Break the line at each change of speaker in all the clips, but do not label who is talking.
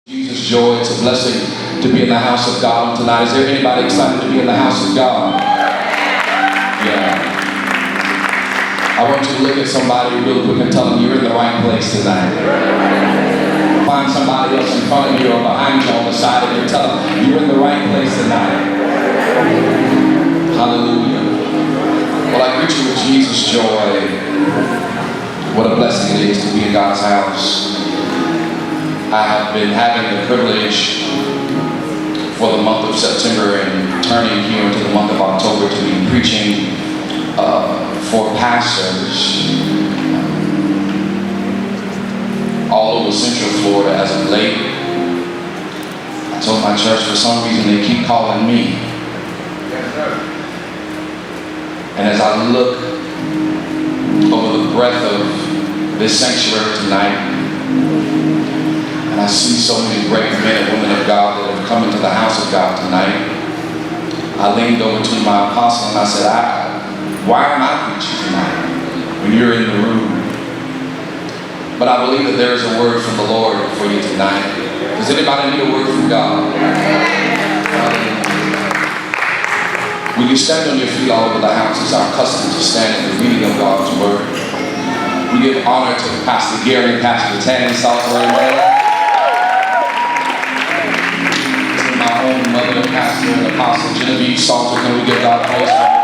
Jesus' joy. It's a blessing to be in the house of God tonight. Is there anybody excited to be in the house of God? Yeah. I want you to look at somebody real quick and tell them you're in the right place tonight. Find somebody else in front of you or behind you on the side of you and tell them you're in the right place tonight. Hallelujah. Well, I greet you with Jesus' joy. What a blessing it is to be in God's house. I have been having the privilege for the month of September and turning here into the month of October to be preaching for pastors all over Central Florida as of late. I told my church for some reason they keep calling me. And as I look over the breadth of this sanctuary tonight, and I see so many great men and women of God that have come into the house of God tonight, I leaned over to my apostle and I said, why am I preaching tonight when you're in the room? But I believe that there is a word from the Lord for you tonight. Does anybody need a word from God? Will you stand on your feet all over the house? It's our custom to stand at the reading of God's word. We give honor to Pastor Geremy, Pastor Tanny Salter, amen. Mother, Pastor, and Apostle Geremy Salter, can we give God praise for her?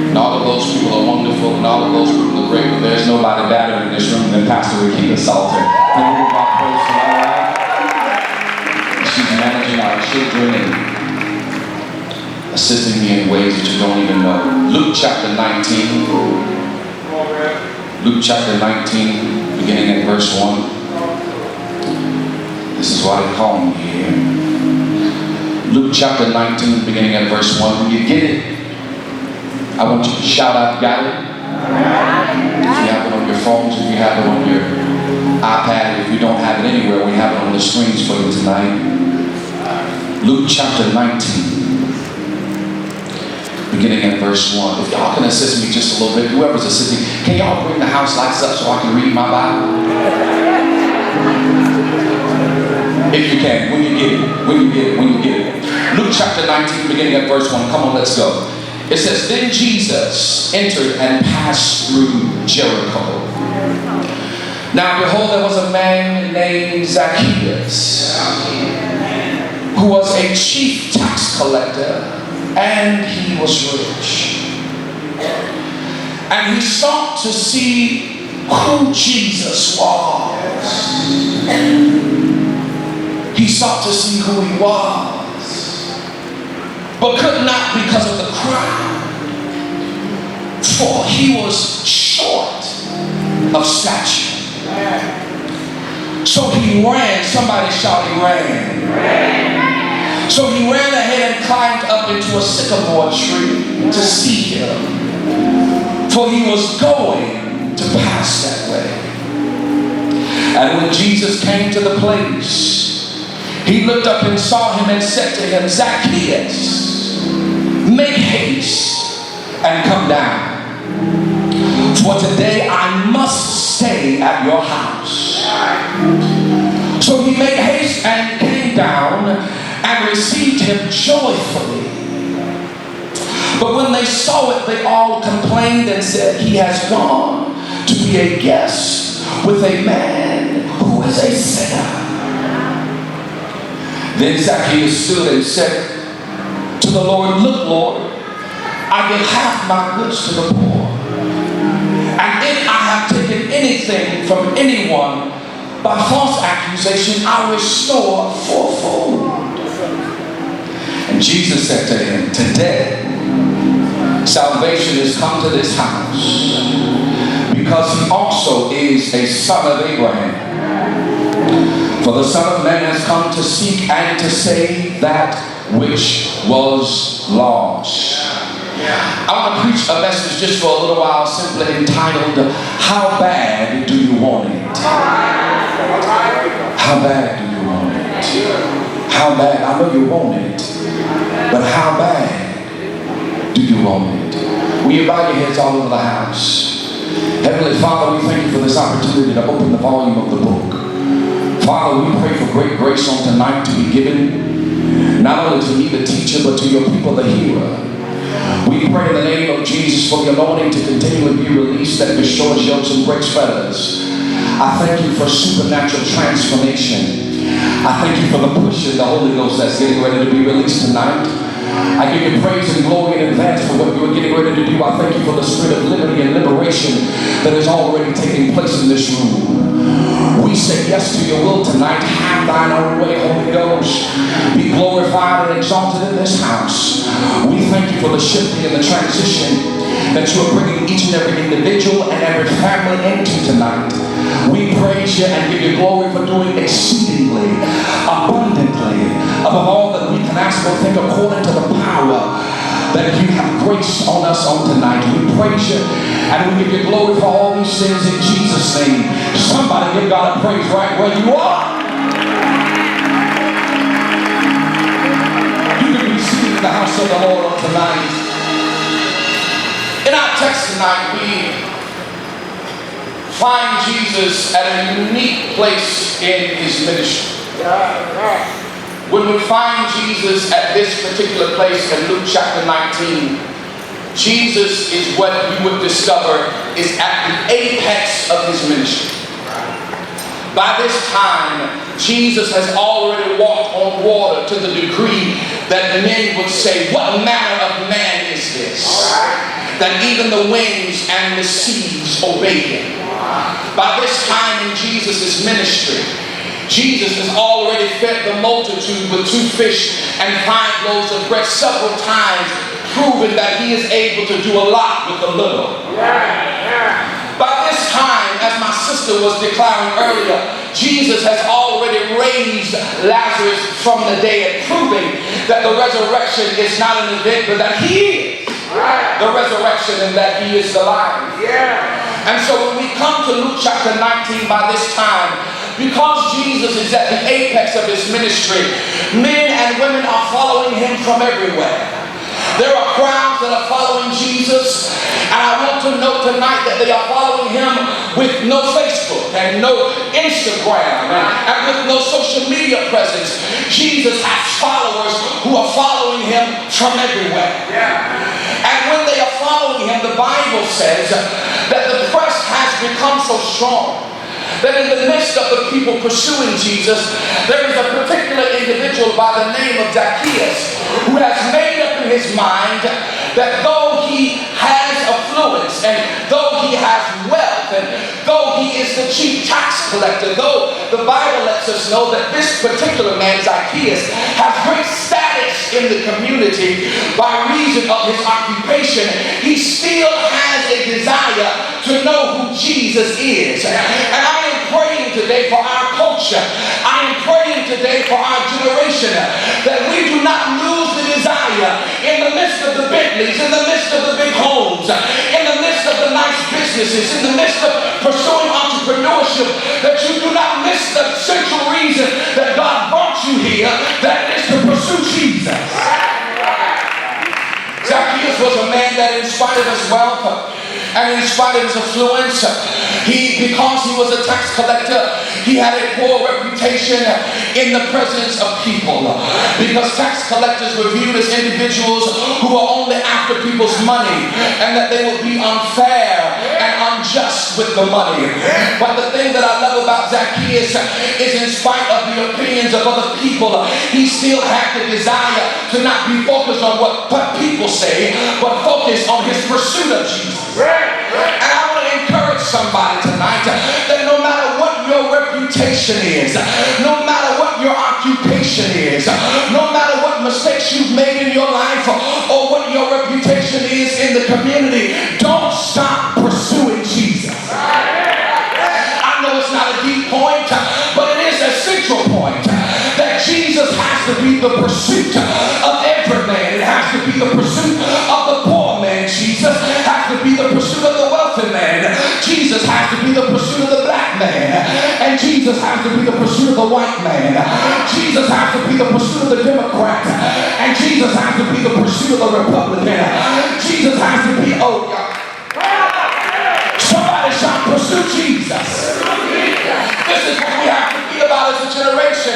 And all of those people are wonderful, and all of those people are great, but there's nobody better in this room than Pastor Salter. Can we give God praise for her? She's managing our children and assisting me in ways that you don't even know. Luke chapter 19. Luke chapter 19, beginning at verse 1. This is why they call me here. Luke chapter 19, beginning at verse 1. When you get it, I want you to shout out, got it? If you have it on your phones, if you have it on your iPad, if you don't have it anywhere, we have it on the screens for you tonight. Luke chapter 19, beginning at verse 1. If y'all can assist me just a little bit, whoever's assisting, can y'all bring the house lights up so I can read my Bible? If you can, when you get it. Luke chapter 19, beginning at verse 1. Come on, let's go. It says, then Jesus entered and passed through Jericho. Now behold, there was a man named Zacchaeus, who was a chief tax collector, and he was rich. And he sought to see who Jesus was. He sought to see who he was, but could not because of the crowd, for he was short of stature. So he ran. Somebody shout, he ran. So he ran ahead and climbed up into a sycamore tree to see him, for he was going to pass that way. And when Jesus came to the place, he looked up and saw him and said to him, Zacchaeus, make haste and come down, for today I must stay at your house. So he made haste and came down and received him joyfully. But when they saw it, they all complained and said, he has gone to be a guest with a man who is a sinner. Then Zacchaeus stood and said to the Lord, look, Lord, I give half my goods to the poor. And if I have taken anything from anyone by false accusation, I restore fourfold. And Jesus said to him, today salvation has come to this house, because he also is a son of Abraham. For the Son of Man has come to seek and to save that which was lost. I want to preach a message just for a little while, simply entitled, How Bad Do You Want It? How bad do you want it? How bad? I know you want it, but how bad do you want it? Will you bow your heads all over the house? Heavenly Father, we thank you for this opportunity to open the volume of the book. Father, we pray for great grace on tonight to be given, not only to me the teacher, but to your people the hearer. We pray in the name of Jesus for the anointing to continually be released that destroys yokes and breaks fetters. I thank you for supernatural transformation. I thank you for the push in the Holy Ghost that's getting ready to be released tonight. I give you praise and glory in advance for what you are getting ready to do. I thank you for the spirit of liberty and liberation that is already taking place in this room. We say yes to your will tonight. Have thine own way, Holy Ghost. Be glorified and exalted in this house. We thank you for the shifting and the transition that you are bringing each and every individual and every family into tonight. We praise you and give you glory for doing exceedingly, abundantly, above all that we can ask or think, according to the power that you have graced on us on tonight. We praise you and we give you glory for all these things in Jesus' name. Somebody give God a praise right where you are. You can be seated in the house of the Lord on tonight. In our text tonight, we find Jesus at a unique place in his ministry. When we find Jesus at this particular place in Luke chapter 19, Jesus is what we would discover is at the apex of his ministry. By this time, Jesus has already walked on water to the degree that men would say, what manner of man is this? That even the winds and the seas obey him. By this time in Jesus' ministry, Jesus has already fed the multitude with 2 fish and 5 loaves of bread several times, proving that he is able to do a lot with a little. By this time, as my sister was declaring earlier, Jesus has already raised Lazarus from the dead, proving that the resurrection is not an event, but that he is the resurrection and that he is the life. And so when we come to Luke chapter 19 by this time, because Jesus is at the apex of his ministry, men and women are following him from everywhere. There are crowds that are following Jesus, and I want to know tonight that they are following him with no Facebook and no Instagram and with no social media presence. Jesus has followers who are following him from everywhere. And when they are following him, the Bible says that the press has become so strong that in the midst of the people pursuing Jesus, there is a particular individual by the name of Zacchaeus who has made up in his mind that though he has affluence and though he has wealth and though he is the chief tax collector, though the Bible lets us know that this particular man, Zacchaeus, has great status in the community by reason of his occupation, he still has a desire to know who Jesus is. And I am praying today for our culture. I am praying today for our generation that we do not lose the desire in the midst of the Bentleys, in the midst of the big homes, in the midst of the nice businesses, in the midst of pursuing entrepreneurship, that you do not miss the central reason that God brought you here, that is to pursue Jesus. Zacchaeus was a man that in spite of his wealth and in spite of his affluence, because he was a tax collector, he had a poor reputation in the presence of people. Because tax collectors were viewed as individuals who were only after people's money and that they would be unfair and unjust with the money. But the thing that I love about Zacchaeus is in spite of the opinions of other people, he still had the desire to not be focused on what people say, but focus on his pursuit of Jesus. And I want to encourage somebody tonight that no matter what your reputation is, no matter what your occupation is, no matter what mistakes you've made in your life or what your reputation is in the community, don't stop pursuing Jesus. I know it's not a deep point, but it is a central point that Jesus has to be the pursuit of every man. It has to be the pursuit of the poor man. Jesus has to be the pursuit of the wealthy man. Jesus has to be the pursuit of the black man. And Jesus has to be the pursuit of the white man. Jesus has to be the pursuit of the Democrat. And Jesus has to be the pursuit of the Republican. Jesus has to be, somebody Pursue Jesus. This is what we have to be about as a generation.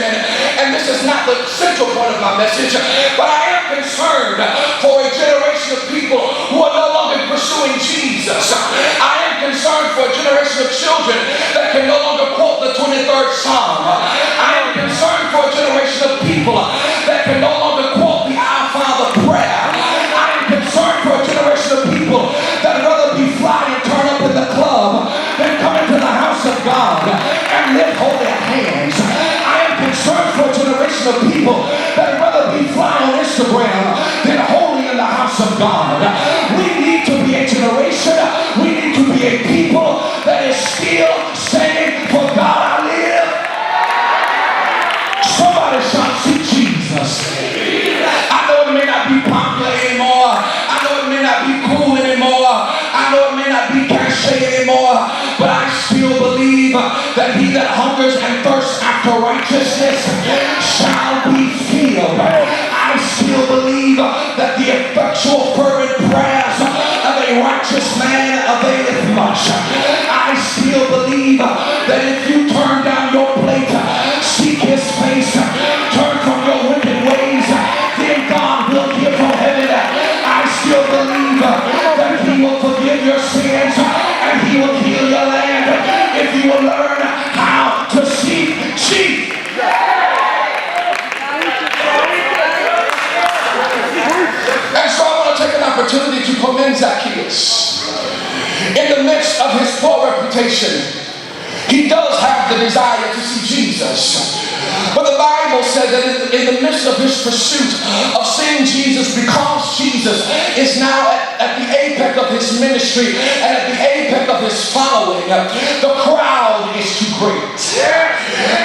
And this is not the central point of my message, but I am concerned for a generation of people who are no longer pursuing Jesus. I am concerned for a generation of children that can no longer quote the 23rd Psalm. I am concerned for a generation of people that can no longer quote the Our Father prayer. I am concerned for a generation of people that would rather be fly and turn up in the club than come into the house of God and lift holy hands. I am concerned for a generation of people that would rather be fly on Instagram than holy in the house of God. We need to be a generation, we need to be a people that is still saying, for God I live. Somebody shout, see Jesus. I know it may not be popular anymore. I know it may not be cool anymore. I know it may not be cachet anymore. But I still believe that he that hungers and thirsts after righteousness shall be filled. I still believe that the effectual fervent prayers of a righteous man availeth much. I still believe that if you turn down your plate, seek his face, turn from your wicked ways, then God will hear from heaven. I still believe that he will forgive your sins and he will heal your land if you will learn how to seek Jesus. And so I want to take an opportunity to commend Zacchaeus. In the midst of his poor reputation, he does have the desire to see Jesus. But the Bible says that in the midst of his pursuit of seeing Jesus, because Jesus is now at the apex of his ministry and at the apex of his following, the crowd is too great.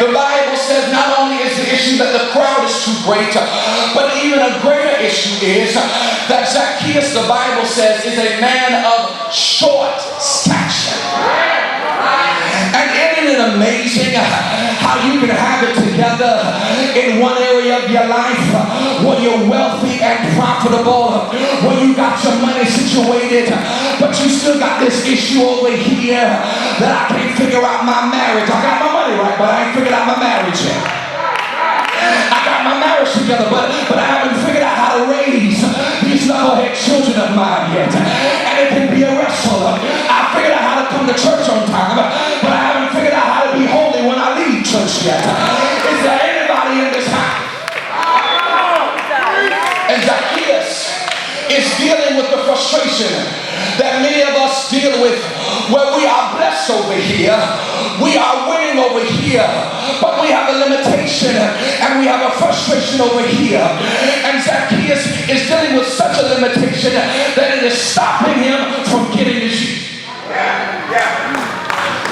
The Bible says not only is the issue that the crowd is too great, but even a greater issue is that Zacchaeus, the Bible says, is a man of short stature. And isn't it amazing how you can have it together in one area of your life when you're wealthy and profitable, when you got your money situated, but you still got this issue over here that I can't figure out my marriage. I got my money right, but I ain't figured out my marriage yet. I got my marriage together, but I haven't figured out how to raise these knucklehead children of mine yet. And it can be a wrestle. I figured out how to come to church on time, but I haven't figured out how to be holy when I leave church yet. Is there anybody in this house? And Zacchaeus is dealing with the frustration that many of us deal with, where we are blessed over here, we are winning over here, but we have a limitation and we have a frustration over here. And Zacchaeus is dealing with such a limitation that it is stopping him from getting to Jesus.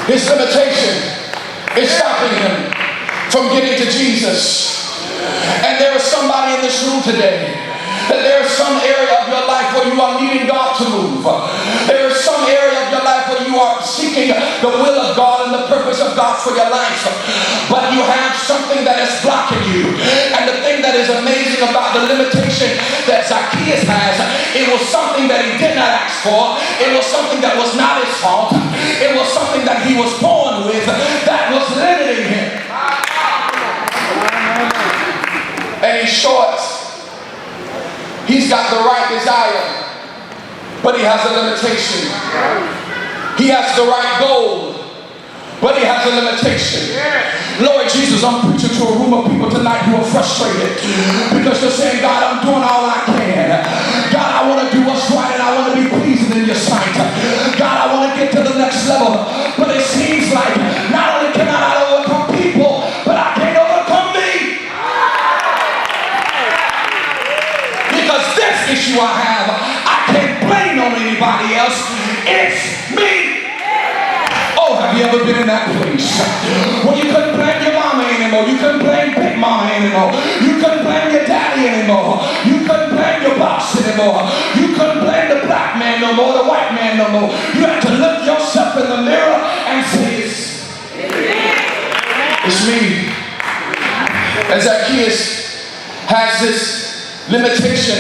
His limitation is stopping him from getting to Jesus. And there is somebody in this room today that there is some area of your life where you are needing God to move. There is some area of your life where you are seeking the will of God and the purpose of God for your life. But you have something that is blocking you. And the thing that is amazing about the limitation that Zacchaeus has, it was something that he did not ask for. It was something that was not his fault. It was something that he was born with that was limiting him. And he's short. He's got the right desire, but he has a limitation. He has the right goal, but he has a limitation. Lord Jesus, I'm preaching to a room of people tonight who are frustrated because they're saying, God, I'm doing all I can. God, I want to do what's right and I want to be pleasing in your sight. God, I want to get to the next level, but it seems like not only can I not overcome people, but I can't overcome me. Because this issue I have, I can't blame on anybody else. It's me. Oh, have you ever been in that place where you couldn't blame your mama anymore? You couldn't blame Big Mama anymore. You couldn't blame your daddy anymore. You couldn't blame your boss anymore. You couldn't blame the black man no more, the white man no more. You had to look yourself in the mirror and say, it's me. And Zacchaeus has this limitation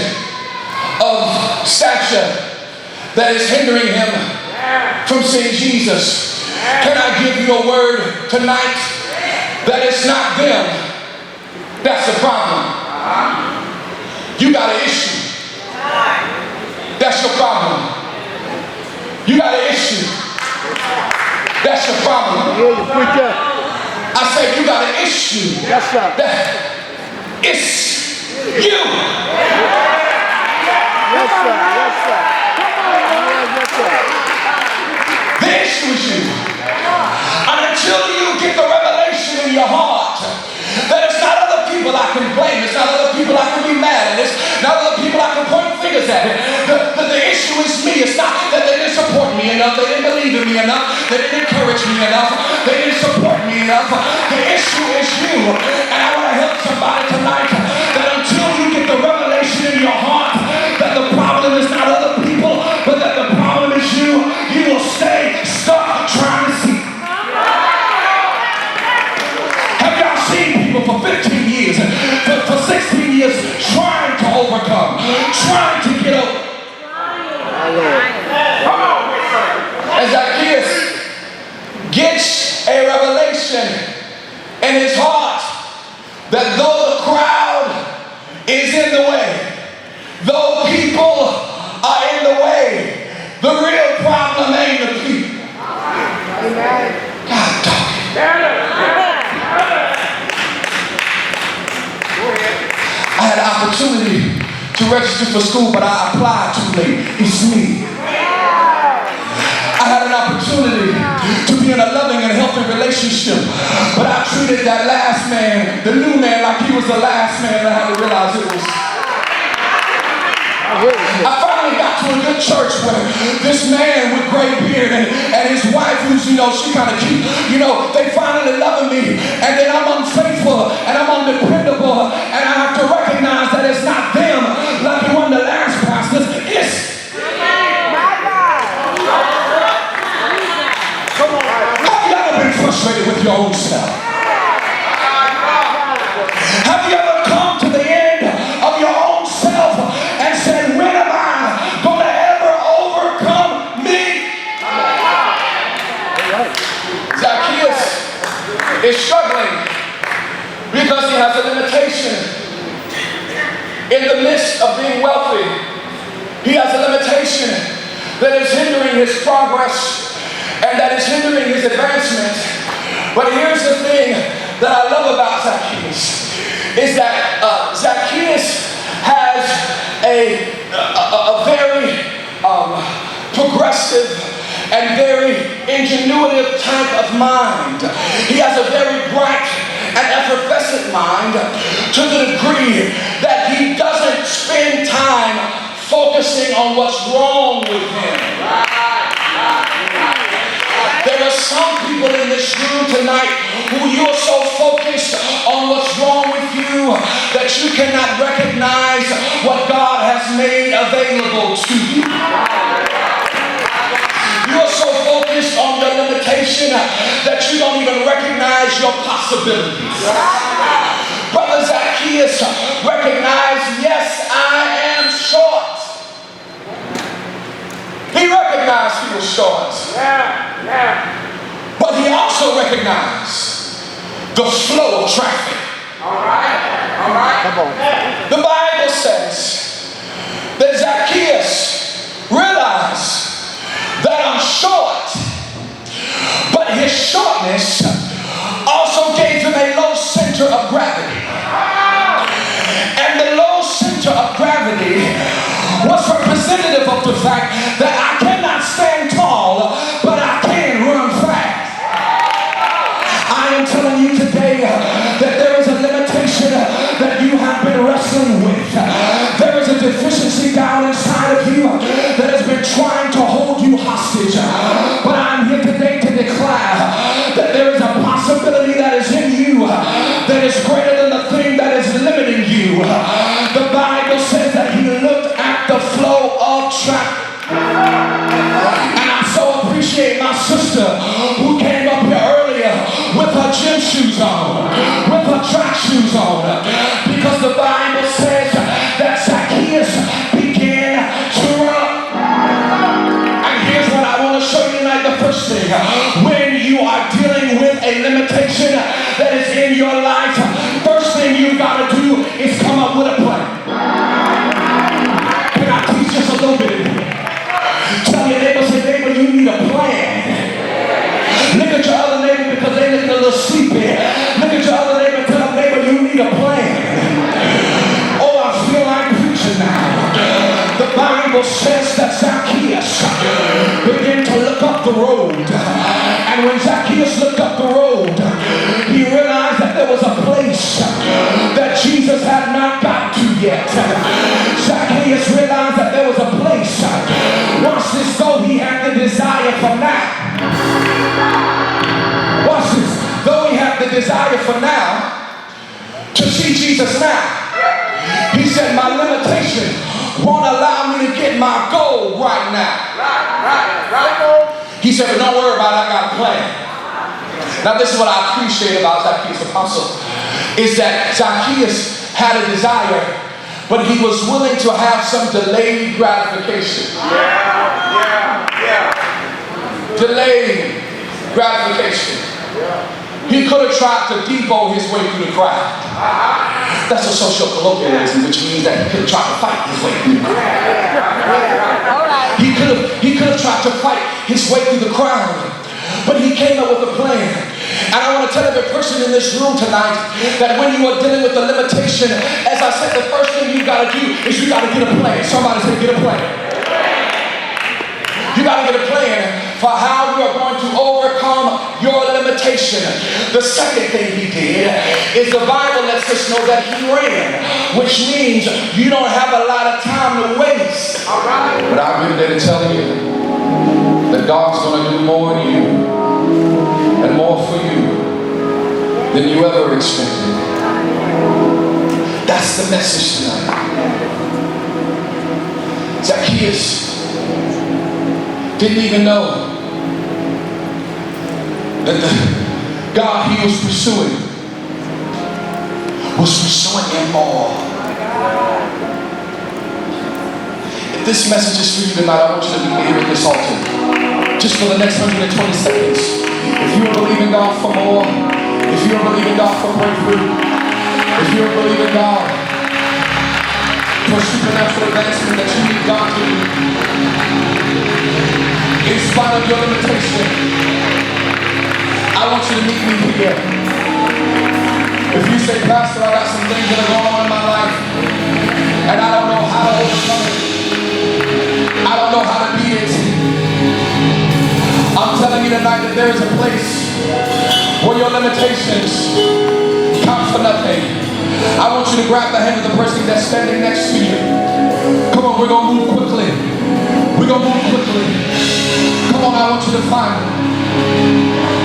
of stature that is hindering him from seeing Jesus. Can I give you a word tonight that it's not them that's the problem? You got an issue. That's your problem. You got an issue. That's your problem. I said you got an issue.
Yes, sir.
It's you.
Yes, sir. Yes, sir. Yes, sir.
The issue is you. And until you get the revelation in your heart that it's not other people I can blame, it's not other people I can be mad at, it's not other people I can point fingers at. The issue is me. It's not that they didn't support me enough, they didn't believe in me enough, they didn't encourage me enough, they didn't support me enough. The issue is you. And I want to help somebody tonight that until you get the revelation in your heart that the problem is not other people, but that the problem is you, you will stay stuck trying to see. Have y'all seen people for 15 years, for 16 years trying to overcome, trying to get over? And Zacchaeus gets a revelation in his heart that though the crowd is in the way, though people are in the way, the real problem ain't the people. God talking. I had an opportunity to register for school, but I applied too late. It's me. I had an opportunity to be in a loving and healthy relationship, but I treated that last man, the new man, like he was the last man, and I had to realize it was. I finally got to a good church where this man with gray beard and his wife, who's, she kind of cute, they finally loving me, and then I'm unfaithful and I'm undependable, and I have to recognize that it's not them like one of the last pastors. It's frustrated with your own self. Have you ever come to the end of your own self and said, when am I going to ever overcome me? Zacchaeus is struggling because he has a limitation. In the midst of being wealthy, he has a limitation that is hindering his progress and that is hindering his advancement. But here's the thing that I love about Zacchaeus, is that Zacchaeus has a very progressive and very ingenuitive type of mind. He has a very bright and effervescent mind to the degree that he doesn't spend time focusing on what's wrong with him. There are some people in this room tonight who you're so focused on what's wrong with you that you cannot recognize what God has made available to you. You're so focused on your limitation that you don't even recognize your possibilities. Brother Zacchaeus recognized, yes, I am short. He recognized he was short. But he also recognized the flow of traffic. All right. Come on. The Bible says that Zacchaeus realized that I'm short, but his shortness also gave him a low center of gravity. And the low center of gravity was representative of the fact that I cannot stand tall, but I can run fast. I am telling you today that there is a limitation that you have been wrestling with. There is a deficiency down inside of you that has been trying to hold you hostage. But I'm here today to declare that there is a possibility that is in you that is greater than the thing that is limiting you. The Bible says that he looked at the flow of traffic. And I so appreciate my sister who came up here earlier with her gym shoes on, with her track shoes on, because the Bible says that Zacchaeus began to run. And here's what I want to show you tonight. The first thing, when Bible says that Zacchaeus began to look up the road. And when Zacchaeus looked up the road, he realized that there was a place that Jesus had not got to yet. Zacchaeus realized that there was a place, watch this, though he had the desire for now. Watch this, though he had the desire for now to see Jesus now. He said, my limitation won't allow me to get my goal right now. He said, but don't worry about it, I got a plan. Now this is what I appreciate about Zacchaeus, apostle, is that Zacchaeus had a desire, but he was willing to have some delayed gratification. Delayed gratification. He could have tried to depot his way through the crowd. That's a social colloquialism, which means that he could have tried to fight his way through the crowd. He could have tried to fight his way through the crowd, but he came up with a plan. And I want to tell every person in this room tonight that when you are dealing with the limitation, as I said, the first thing you got to do is you got to get a plan. Somebody say, get a plan. You got to get a plan for how you are going to overcome your limitation. The second thing he did is the Bible lets us know that he ran, which means you don't have a lot of time to waste. But I'm here to tell you that God's going to do more in you and more for you than you ever expected. That's the message tonight. Zacchaeus didn't even know that the God he was pursuing him all. If this message is for you tonight, I want you to meet me here at this altar. Just for the next 120 seconds. If you are believing God for more, if you are believing God for breakthrough, if you are believing God for supernatural advancement that you need God to do, in spite of your limitation, I want you to meet me here. If you say, Pastor, I got some things that are going on in my life, and I don't know how to overcome it, I don't know how to beat it, I'm telling you tonight that there is a place where your limitations count for nothing. I want you to grab the hand of the person that's standing next to you. Come on, we're going to move quickly. We're going to move quickly. Come on, I want you to find them.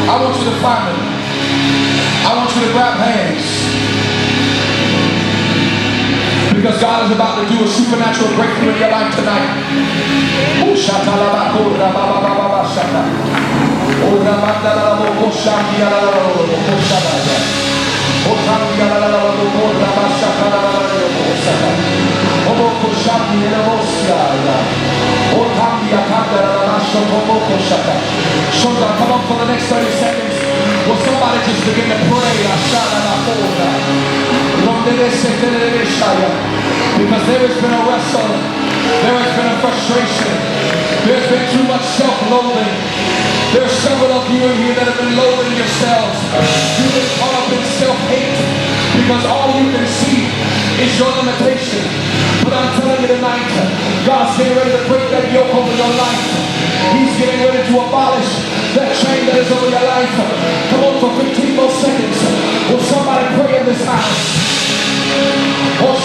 I want you to find them. I want you to grab hands. Because God is about to do a supernatural breakthrough in your life tonight. Come on for the next 30 seconds. Will somebody just begin to pray? Because there has been a wrestle, there has been a frustration, there's been too much self-loathing. There's several of you in here that have been loathing yourselves. You've been caught up in self-hate because all you can see is your limitation. But I'm telling you tonight, God's getting ready to break that yoke over your life. He's getting ready to abolish that chain that is over your life. Come on for 15 more seconds. Will somebody pray in this house? Oh,